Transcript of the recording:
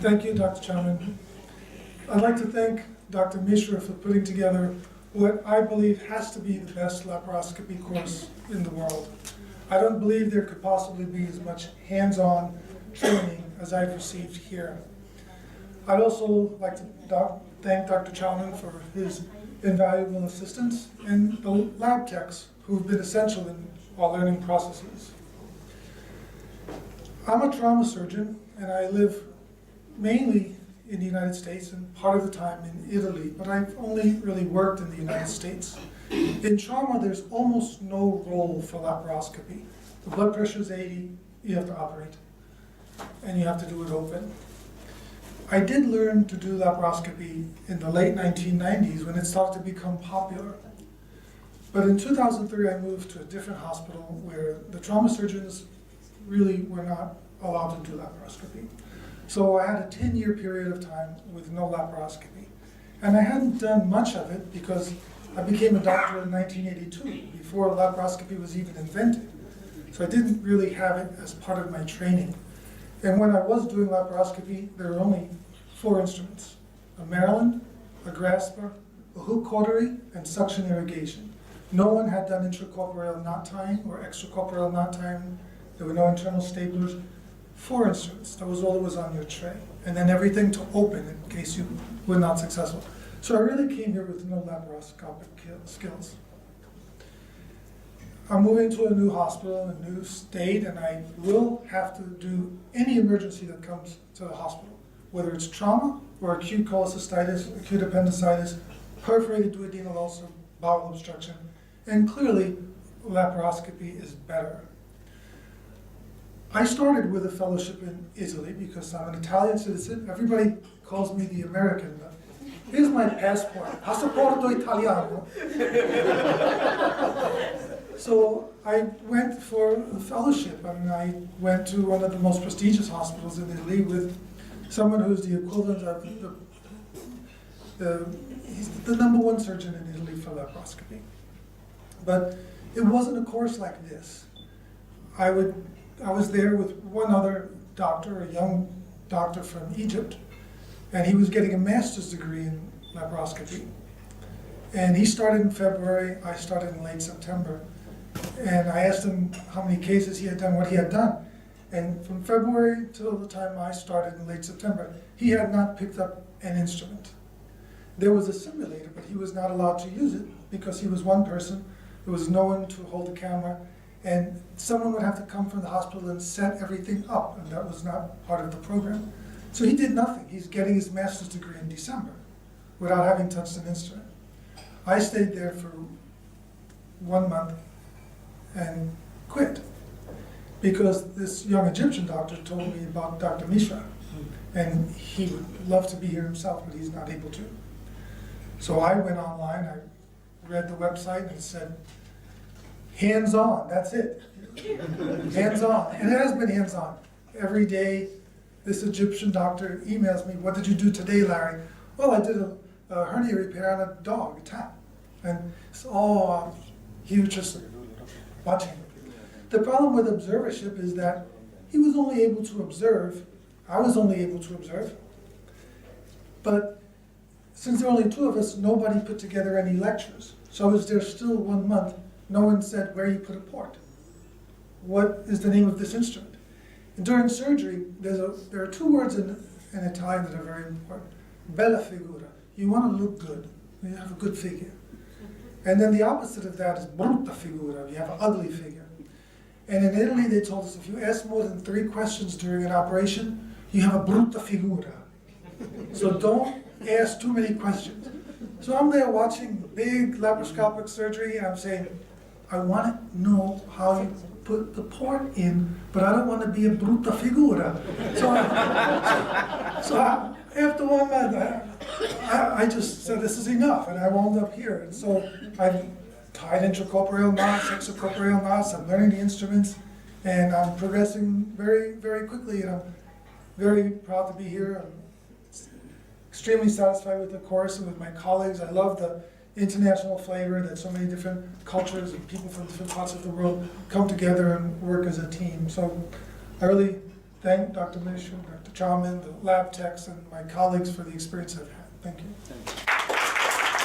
Thank you, Dr. Chowman. I'd like to thank Dr. Mishra for putting together what I believe has to be the best laparoscopy course in the world. I don't believe there could possibly be as much hands-on training as I've received here. I'd also like to thank Dr. Chowman for his invaluable assistance and the lab techs who've been essential in our learning processes. I'm a trauma surgeon and I live mainly in the United States and part of the time in Italy, but I've only really worked in the United States. In trauma, there's almost no role for laparoscopy. The blood pressure is 80, you have to operate, and you have to do it open. I did learn to do laparoscopy in the late 1990s when it started to become popular. But in 2003, I moved to a different hospital where the trauma surgeons really were not allowed to do laparoscopy. So I had a 10-year period of time with no laparoscopy. And I hadn't done much of it because I became a doctor in 1982, before laparoscopy was even invented. So I didn't really have it as part of my training. And when I was doing laparoscopy, there were only 4 instruments: a Maryland, a grasper, a hook cautery, and suction irrigation. No one had done intracorporeal knot tying or extracorporeal knot tying. There were no internal staplers. 4 instruments, that was all that was on your tray. And then everything to open in case you were not successful. So I really came here with no laparoscopic skills. I'm moving to a new hospital, a new state, and I will have to do any emergency that comes to the hospital, whether it's trauma or acute cholecystitis, acute appendicitis, perforated duodenal ulcer, bowel obstruction, and clearly laparoscopy is better. I started with a fellowship in Italy because I'm an Italian citizen. Everybody calls me the American. Here's my passport, passaporto italiano. So I went for a fellowship, and I went to one of the most prestigious hospitals in Italy with someone who's the equivalent of he's the #1 surgeon in Italy for laparoscopy. But it wasn't a course like this. I was there with one other doctor, a young doctor from Egypt, and he was getting a master's degree in laparoscopy. And he started in February, I started in late September. And I asked him how many cases he had done, what he had done. And from February till the time I started in late September, he had not picked up an instrument. There was a simulator, but he was not allowed to use it because he was one person. There was no one to hold the camera. And someone would have to come from the hospital and set everything up, and that was not part of the program. So he did nothing. He's getting his master's degree in December without having touched an instrument. I stayed there for 1 month and quit because this young Egyptian doctor told me about Dr. Mishra, and he would love to be here himself, but he's not able to. So I went online, I read the website, and it said, hands-on, that's it. Hands-on, and it has been hands-on. Every day, this Egyptian doctor emails me, what did you do today, Larry? Well, I did a hernia repair on a dog, a tap. And it's all huge, just watching. The problem with observership is that he was only able to observe, I was only able to observe, but since there were only 2 of us, nobody put together any lectures. So is there still 1 month? No one said where you put a port. What is the name of this instrument? And during surgery, there are 2 words in Italian that are very important. Bella figura. You want to look good. You have a good figure. And then the opposite of that is brutta figura. You have an ugly figure. And in Italy, they told us if you ask more than 3 questions during an operation, you have a brutta figura. So don't ask too many questions. So I'm there watching big laparoscopic surgery, and I'm saying, I want to know how you put the port in, but I don't want to be a brutta figura. So after 1 month, I just said, this is enough, and I wound up here. And so I've tied intracorporeal knots, extracorporeal knots, I'm learning the instruments, and I'm progressing very, very quickly, and I'm very proud to be here. I'm extremely satisfied with the course and with my colleagues. I love the international flavor that so many different cultures and people from different parts of the world come together and work as a team. So I really thank Dr. Mish and Dr. Chalman, the lab techs, and my colleagues for the experience I've had. Thank you. Thank you.